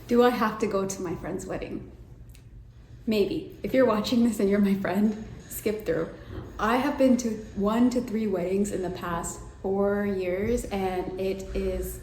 Do I have to go to my friend's wedding? Maybe. If you're watching this and you're my friend, skip through. I have been to 1 to 3 weddings in the past 4 years and it is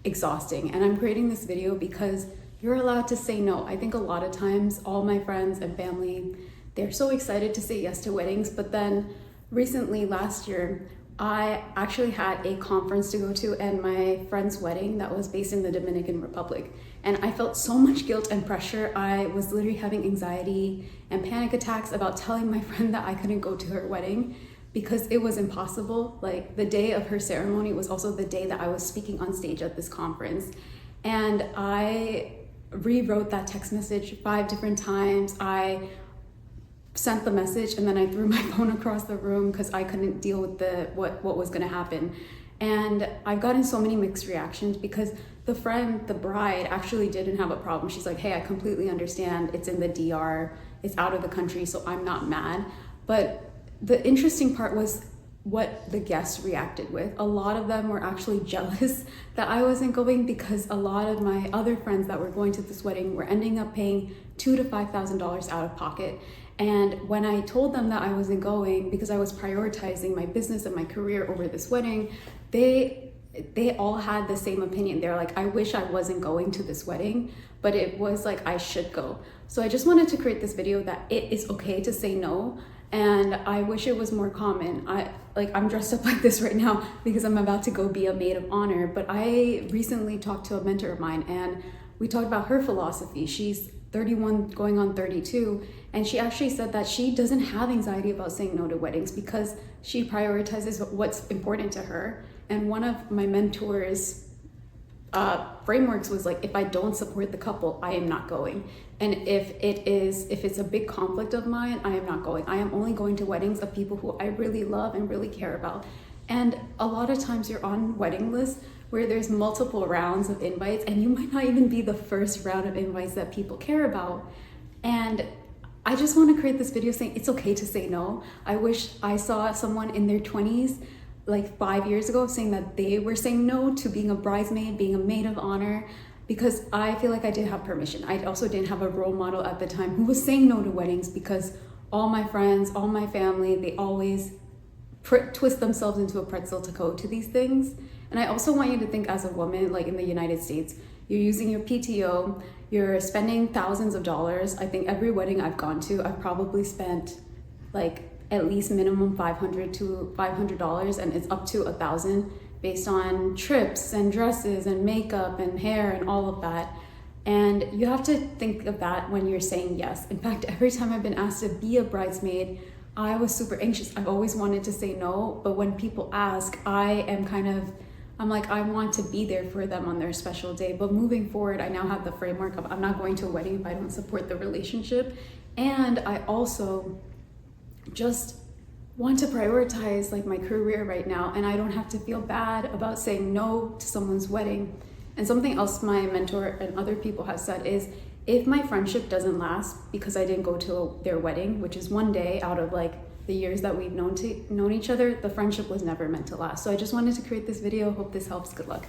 exhausting. And I'm creating this video because you're allowed to say no. I think a lot of times all my friends and family, they're so excited to say yes to weddings, but then recently last year, I actually had a conference to go to and my friend's wedding that was based in the Dominican Republic. And I felt so much guilt and pressure. I was literally having anxiety and panic attacks about telling my friend that I couldn't go to her wedding because it was impossible. Like the day of her ceremony was also the day that I was speaking on stage at this conference. And I rewrote that text message 5 different times. I sent the message and then I threw my phone across the room because I couldn't deal with what was going to happen. And I've gotten so many mixed reactions because the bride actually didn't have a problem. She's like, hey, I completely understand. It's in the DR, it's out of the country, so I'm not mad. But the interesting part was what the guests reacted with. A lot of them were actually jealous that I wasn't going because a lot of my other friends that were going to this wedding were ending up paying $2,000 to $5,000 out of pocket. And when I told them that I wasn't going because I was prioritizing my business and my career over this wedding, they all had the same opinion. They're like, I wish I wasn't going to this wedding, but it was like I should go. So I just wanted to create this video that it is okay to say no. And I wish it was more common. I'm dressed up like this right now because I'm about to go be a maid of honor. But I recently talked to a mentor of mine and we talked about her philosophy. She's 31 going on 32, and she actually said that she doesn't have anxiety about saying no to weddings because she prioritizes what's important to her. And one of my mentors' frameworks was like, if I don't support the couple, I am not going. And if it's a big conflict of mine, I am not going. I am only going to weddings of people who I really love and really care about. And a lot of times you're on wedding lists where there's multiple rounds of invites and you might not even be the first round of invites that people care about. And I just want to create this video saying it's okay to say no. I wish I saw someone in their 20s like 5 years ago saying that they were saying no to being a bridesmaid, being a maid of honor, because I feel like I did have permission. I also didn't have a role model at the time who was saying no to weddings because all my friends, all my family, they always twist themselves into a pretzel to go to these things. And I also want you to think as a woman, like in the United States, you're using your PTO, you're spending thousands of dollars. I think every wedding I've gone to, I've probably spent like at least minimum $500 to $500, and it's up to $1,000 based on trips and dresses and makeup and hair and all of that. And you have to think of that when you're saying yes. In fact, every time I've been asked to be a bridesmaid, I was super anxious. I've always wanted to say no, but when people ask, I'm like, I want to be there for them on their special day. But moving forward, I now have the framework of I'm not going to a wedding if I don't support the relationship. And I also just want to prioritize like my career right now, and I don't have to feel bad about saying no to someone's wedding. And something else my mentor and other people have said is, if my friendship doesn't last because I didn't go to their wedding, which is one day out of like the years that we've known each other, the friendship was never meant to last. So I just wanted to create this video. Hope this helps. Good luck.